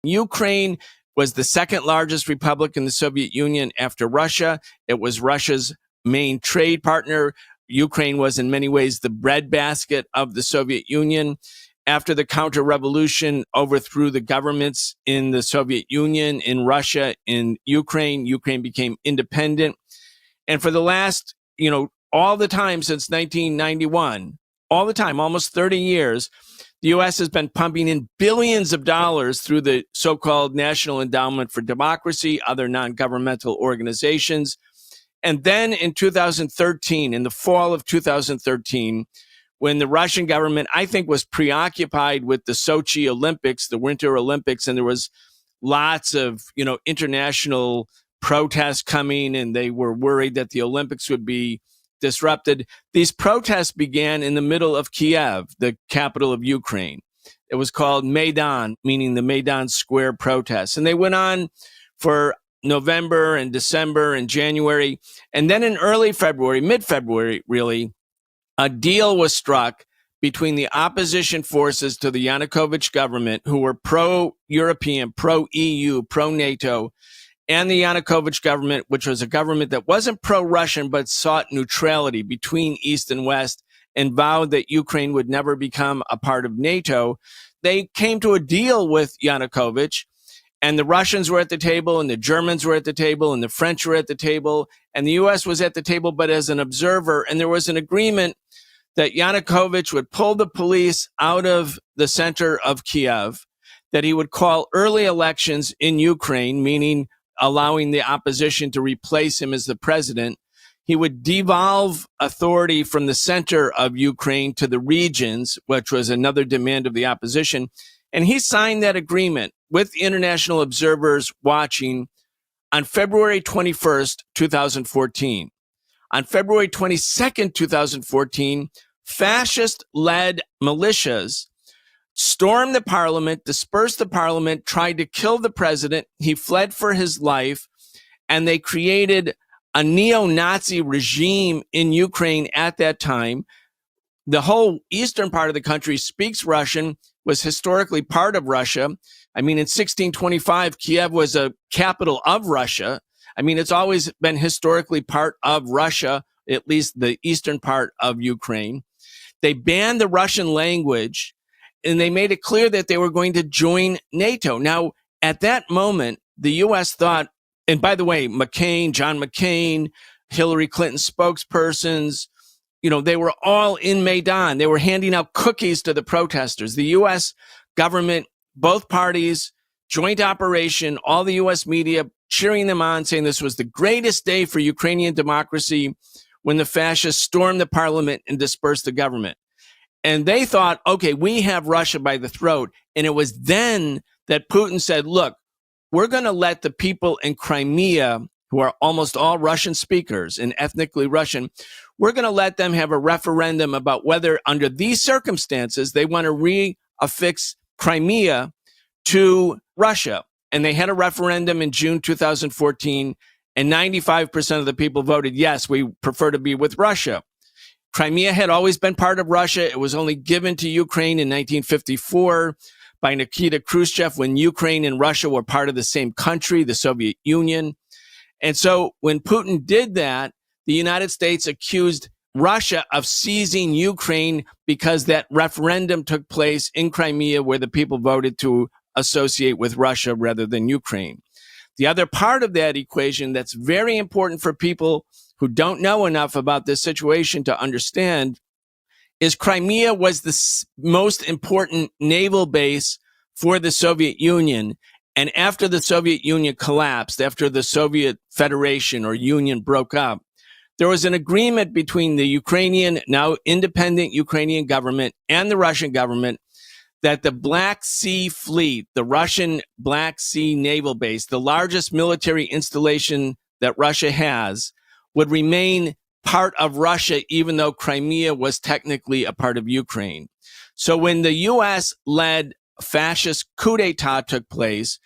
Ukraine was the second largest republic in the Soviet Union after Russia. It was Russia's main trade partner. Ukraine was in many ways the breadbasket of the Soviet Union. After the counter-revolution overthrew the governments in the Soviet Union, in Russia, in Ukraine, Ukraine became independent. And for the last, all the time since 1991, all the time, almost 30 years, the U.S. has been pumping in billions of dollars through the so-called National Endowment for Democracy, other non-governmental organizations. And then in 2013, in the fall of 2013, when the Russian government, I think, was preoccupied with the Sochi Olympics, the Winter Olympics, and there was lots of, international protests coming, and they were worried that the Olympics would be disrupted. These protests began in the middle of Kiev, the capital of Ukraine. It was called Maidan, meaning the Maidan Square protests. And they went on for November and December and January. And then in early February, mid-February, really, a deal was struck between the opposition forces to the Yanukovych government, who were pro-European, pro-EU, pro-NATO, and the Yanukovych government, which was a government that wasn't pro-Russian, but sought neutrality between East and West and vowed that Ukraine would never become a part of NATO. They came to a deal with Yanukovych, and the Russians were at the table, and the Germans were at the table, and the French were at the table, and the U.S. was at the table, but as an observer. And there was an agreement that Yanukovych would pull the police out of the center of Kiev, that he would call early elections in Ukraine, meaning allowing the opposition to replace him as the president. He would devolve authority from the center of Ukraine to the regions, which was another demand of the opposition. And he signed that agreement with international observers watching on February 21st, 2014. On February 22nd, 2014, fascist-led militias stormed the parliament, dispersed the parliament, tried to kill the president. He fled for his life, and they created a neo-Nazi regime in Ukraine at that time. The whole eastern part of the country speaks Russian, was historically part of Russia. I mean, in 1625, Kiev was a capital of Russia. I mean, it's always been historically part of Russia, at least the eastern part of Ukraine. They banned the Russian language, and they made it clear that they were going to join NATO. Now, at that moment, the U.S. thought, and by the way, John McCain, Hillary Clinton spokespersons, they were all in Maidan. They were handing out cookies to the protesters. The U.S. government, both parties, joint operation, all the U.S. media cheering them on, saying this was the greatest day for Ukrainian democracy when the fascists stormed the parliament and dispersed the government. And they thought, okay, we have Russia by the throat. And it was then that Putin said, look, we're going to let the people in Crimea, who are almost all Russian speakers and ethnically Russian, we're going to let them have a referendum about whether under these circumstances they want to reaffix Crimea to Russia. And they had a referendum in June 2014, and 95% of the people voted, yes, we prefer to be with Russia. Crimea had always been part of Russia. It was only given to Ukraine in 1954 by Nikita Khrushchev when Ukraine and Russia were part of the same country, the Soviet Union. And so when Putin did that, the United States accused Russia of seizing Ukraine because that referendum took place in Crimea where the people voted to associate with Russia rather than Ukraine. The other part of that equation that's very important for people who don't know enough about this situation to understand is Crimea was the most important naval base for the Soviet Union. And after the Soviet Union collapsed, after the Soviet Federation or Union broke up, there was an agreement between the Ukrainian, now independent Ukrainian government and the Russian government that the Black Sea Fleet, the Russian Black Sea Naval Base, the largest military installation that Russia has, would remain part of Russia, even though Crimea was technically a part of Ukraine. So when the U.S.-led fascist coup d'etat took place,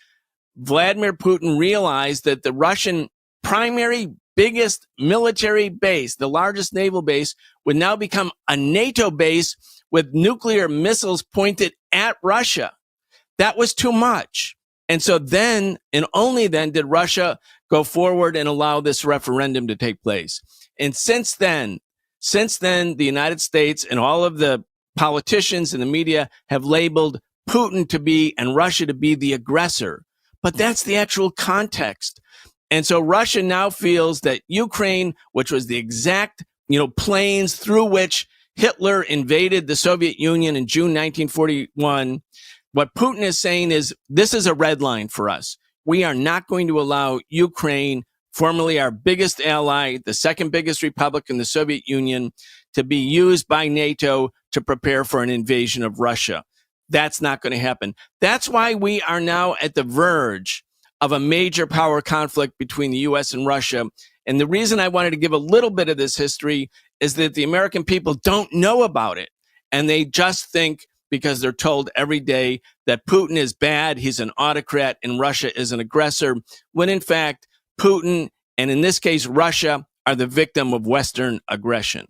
Vladimir Putin realized that the Russian primary biggest military base, the largest naval base, would now become a NATO base with nuclear missiles pointed at Russia. That was too much. And so then, and only then, did Russia go forward and allow this referendum to take place. And since then, the United States and all of the politicians and the media have labeled Putin to be and Russia to be the aggressor. But that's the actual context. And so Russia now feels that Ukraine, which was the exact, planes through which Hitler invaded the Soviet Union in June 1941, what Putin is saying is, this is a red line for us. We are not going to allow Ukraine, formerly our biggest ally, the second biggest republic in the Soviet Union, to be used by NATO to prepare for an invasion of Russia. That's not going to happen. That's why we are now at the verge of a major power conflict between the U.S. and Russia. And the reason I wanted to give a little bit of this history is that the American people don't know about it. And they just think, because they're told every day, that Putin is bad, he's an autocrat, and Russia is an aggressor, when in fact, Putin, and in this case, Russia, are the victim of Western aggression.